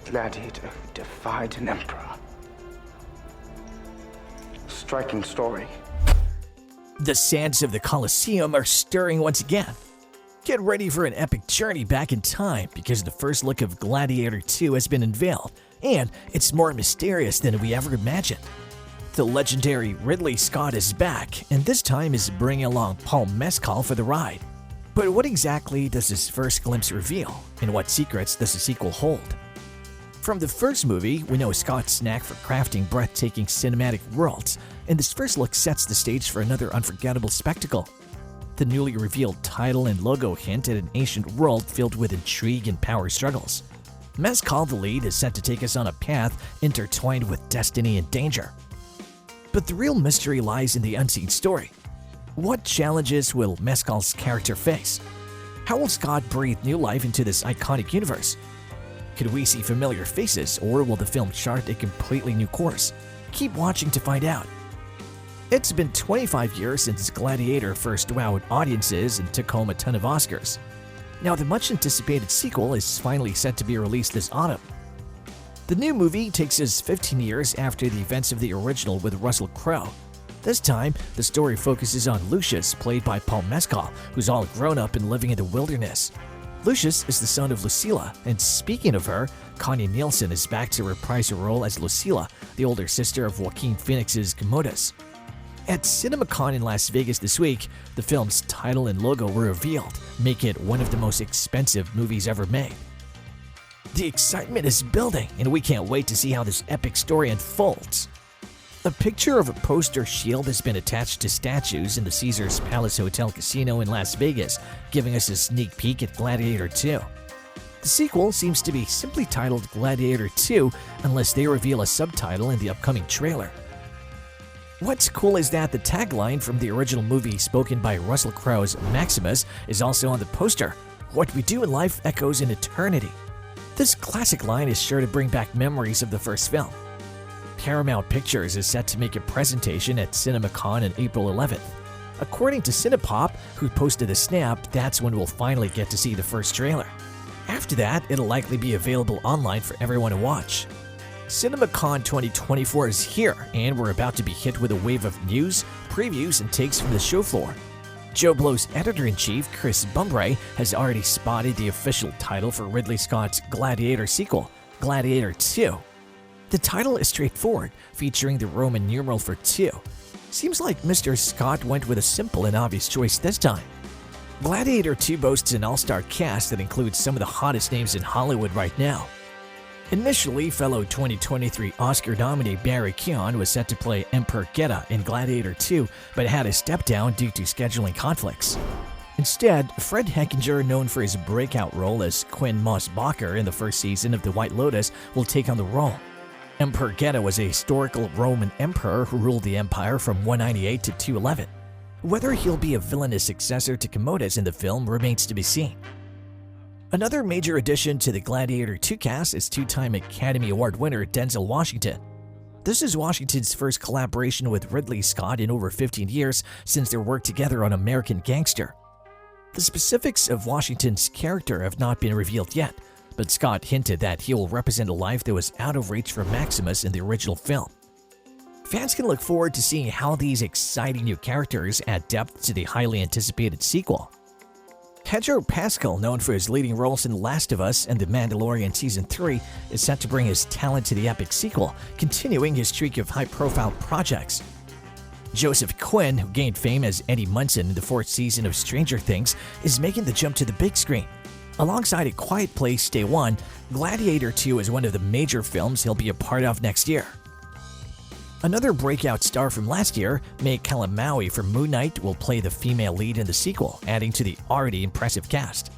gladiator who defied an emperor. Striking story. The sands of the Colosseum are stirring once again. Get ready for an epic journey back in time because the first look of Gladiator 2 has been unveiled, and it's more mysterious than we ever imagined. The legendary Ridley Scott is back, and this time is bringing along Paul Mescal for the ride. But what exactly does this first glimpse reveal, and what secrets does the sequel hold? From the first movie, we know Scott's knack for crafting breathtaking cinematic worlds, and this first look sets the stage for another unforgettable spectacle. The newly revealed title and logo hint at an ancient world filled with intrigue and power struggles. Mescal, the lead, is set to take us on a path intertwined with destiny and danger. But the real mystery lies in the unseen story. What challenges will Mescal's character face? How will Scott breathe new life into this iconic universe? Could we see familiar faces, or will the film chart a completely new course? Keep watching to find out. It's been 25 years since Gladiator first wowed audiences and took home a ton of Oscars. Now the much-anticipated sequel is finally set to be released this autumn. The new movie takes us 15 years after the events of the original with Russell Crowe. This time, the story focuses on Lucius, played by Paul Mescal, who's all grown up and living in the wilderness. Lucius is the son of Lucilla, and speaking of her, Connie Nielsen is back to reprise her role as Lucilla, the older sister of Joaquin Phoenix's Commodus. At CinemaCon in Las Vegas this week, the film's title and logo were revealed, making it one of the most expensive movies ever made. The excitement is building, and we can't wait to see how this epic story unfolds. A picture of a poster shield has been attached to statues in the Caesars Palace Hotel Casino in Las Vegas, giving us a sneak peek at Gladiator 2. The sequel seems to be simply titled Gladiator 2 unless they reveal a subtitle in the upcoming trailer. What's cool is that the tagline from the original movie spoken by Russell Crowe's Maximus is also on the poster. What we do in life echoes in eternity. This classic line is sure to bring back memories of the first film. Paramount Pictures is set to make a presentation at CinemaCon on April 11th. According to Cinepop, who posted the snap, that's when we'll finally get to see the first trailer. After that, it'll likely be available online for everyone to watch. CinemaCon 2024 is here, and we're about to be hit with a wave of news, previews, and takes from the show floor. Joe Blow's editor-in-chief, Chris Bumbray, has already spotted the official title for Ridley Scott's Gladiator sequel, Gladiator 2. The title is straightforward, featuring the Roman numeral for 2. Seems like Mr. Scott went with a simple and obvious choice this time. Gladiator 2 boasts an all-star cast that includes some of the hottest names in Hollywood right now. Initially, fellow 2023 Oscar nominee Barry Keoghan was set to play Emperor Geta in Gladiator 2, but had to step down due to scheduling conflicts. Instead, Fred Hechinger, known for his breakout role as Quinn Mossbacher in the first season of The White Lotus, will take on the role. Emperor Geta was a historical Roman emperor who ruled the empire from 198 to 211. Whether he'll be a villainous successor to Commodus in the film remains to be seen. Another major addition to the Gladiator 2 cast is two-time Academy Award winner Denzel Washington. This is Washington's first collaboration with Ridley Scott in over 15 years since their work together on American Gangster. The specifics of Washington's character have not been revealed yet, but Scott hinted that he will represent a life that was out of reach for Maximus in the original film. Fans can look forward to seeing how these exciting new characters add depth to the highly anticipated sequel. Pedro Pascal, known for his leading roles in The Last of Us and The Mandalorian Season 3, is set to bring his talent to the epic sequel, continuing his streak of high-profile projects. Joseph Quinn, who gained fame as Eddie Munson in the 4th season of Stranger Things, is making the jump to the big screen. Alongside A Quiet Place Day 1, Gladiator 2 is one of the major films he'll be a part of next year. Another breakout star from last year, May Calamawy from Moon Knight, will play the female lead in the sequel, adding to the already impressive cast.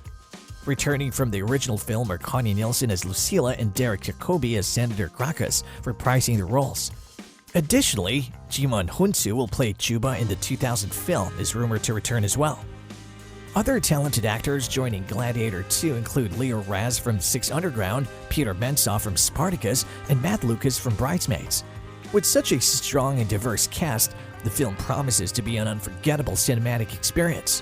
Returning from the original film are Connie Nielsen as Lucilla and Derek Jacobi as Senator Gracchus, reprising their roles. Additionally, Jimon Hunsu will play Chuba in the 2000 film, is rumored to return as well. Other talented actors joining Gladiator 2 include Leo Raz from Six Underground, Peter Mensah from Spartacus, and Matt Lucas from Bridesmaids. With such a strong and diverse cast, the film promises to be an unforgettable cinematic experience.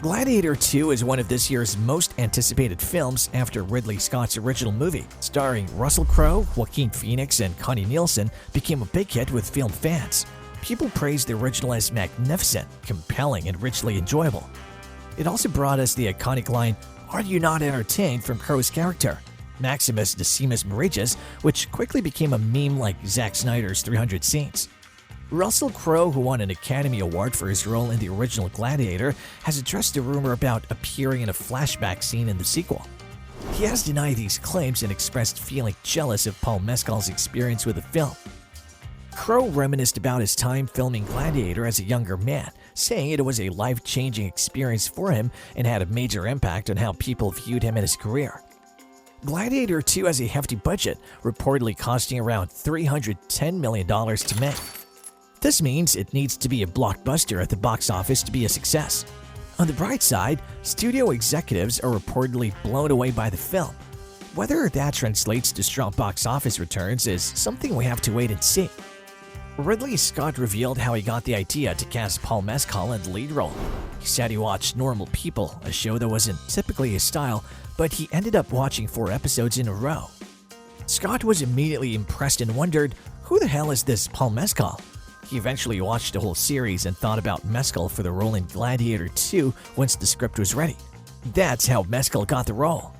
Gladiator 2 is one of this year's most anticipated films after Ridley Scott's original movie, starring Russell Crowe, Joaquin Phoenix, and Connie Nielsen, became a big hit with film fans. People praised the original as magnificent, compelling, and richly enjoyable. It also brought us the iconic line, "Are you not entertained?" from Crowe's character, Maximus Decimus Meridius, which quickly became a meme like Zack Snyder's 300 scenes. Russell Crowe, who won an Academy Award for his role in the original Gladiator, has addressed the rumor about appearing in a flashback scene in the sequel. He has denied these claims and expressed feeling jealous of Paul Mescal's experience with the film. Crowe reminisced about his time filming Gladiator as a younger man, saying it was a life-changing experience for him and had a major impact on how people viewed him in his career. Gladiator 2 has a hefty budget, reportedly costing around $310 million to make. This means it needs to be a blockbuster at the box office to be a success. On the bright side, studio executives are reportedly blown away by the film. Whether that translates to strong box office returns is something we have to wait and see. Ridley Scott revealed how he got the idea to cast Paul Mescal in the lead role. He said he watched Normal People, a show that wasn't typically his style, but he ended up watching 4 episodes in a row. Scott was immediately impressed and wondered, who the hell is this Paul Mescal? He eventually watched the whole series and thought about Mescal for the role in Gladiator 2 once the script was ready. That's how Mescal got the role.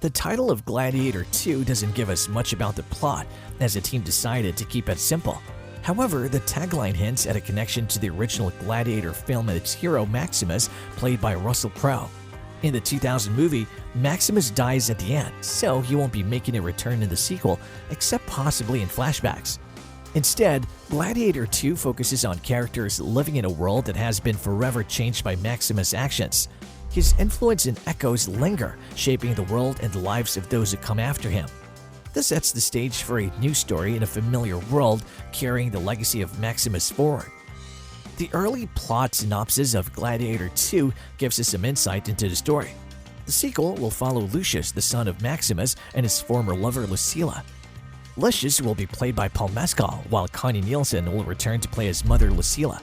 The title of Gladiator 2 doesn't give us much about the plot, as the team decided to keep it simple. However, the tagline hints at a connection to the original Gladiator film and its hero Maximus, played by Russell Crowe. In the 2000 movie, Maximus dies at the end, so he won't be making a return in the sequel, except possibly in flashbacks. Instead, Gladiator 2 focuses on characters living in a world that has been forever changed by Maximus' actions. His influence and echoes linger, shaping the world and the lives of those who come after him. This sets the stage for a new story in a familiar world, carrying the legacy of Maximus forward. The early plot synopsis of Gladiator 2 gives us some insight into the story. The sequel will follow Lucius, the son of Maximus, and his former lover Lucilla. Lucius will be played by Paul Mescal, while Connie Nielsen will return to play his mother Lucilla.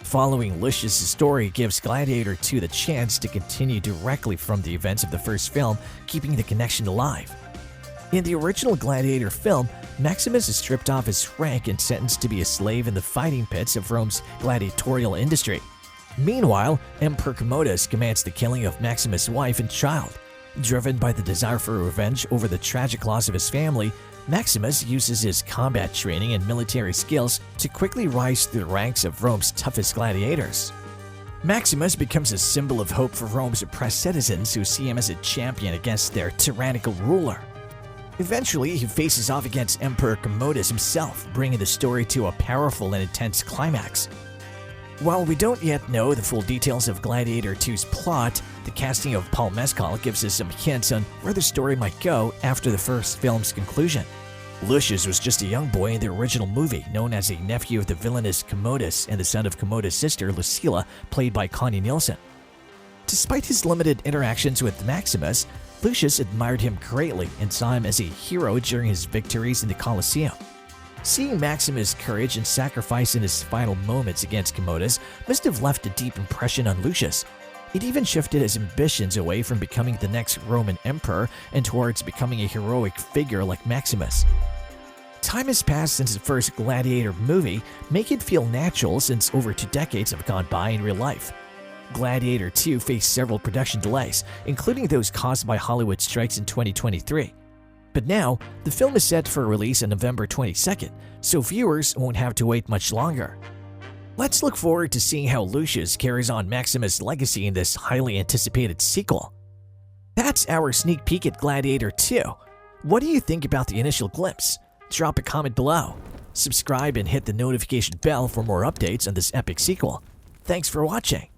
Following Lucius' story gives Gladiator 2 the chance to continue directly from the events of the first film, keeping the connection alive. In the original Gladiator film, Maximus is stripped off his rank and sentenced to be a slave in the fighting pits of Rome's gladiatorial industry. Meanwhile, Emperor Commodus commands the killing of Maximus' wife and child. Driven by the desire for revenge over the tragic loss of his family, Maximus uses his combat training and military skills to quickly rise through the ranks of Rome's toughest gladiators. Maximus becomes a symbol of hope for Rome's oppressed citizens who see him as a champion against their tyrannical ruler. Eventually, he faces off against Emperor Commodus himself, bringing the story to a powerful and intense climax. While we don't yet know the full details of Gladiator 2's plot, the casting of Paul Mescal gives us some hints on where the story might go after the first film's conclusion. Lucius was just a young boy in the original movie, known as a nephew of the villainous Commodus and the son of Commodus' sister Lucilla, played by Connie Nielsen. Despite his limited interactions with Maximus, Lucius admired him greatly and saw him as a hero during his victories in the Colosseum. Seeing Maximus' courage and sacrifice in his final moments against Commodus must have left a deep impression on Lucius. It even shifted his ambitions away from becoming the next Roman emperor and towards becoming a heroic figure like Maximus. Time has passed since the first Gladiator movie, making it feel natural since over 2 decades have gone by in real life. Gladiator 2 faced several production delays, including those caused by Hollywood strikes in 2023. But now, the film is set for release on November 22nd, so viewers won't have to wait much longer. Let's look forward to seeing how Lucius carries on Maximus' legacy in this highly anticipated sequel. That's our sneak peek at Gladiator 2. What do you think about the initial glimpse? Drop a comment below. Subscribe and hit the notification bell for more updates on this epic sequel. Thanks for watching.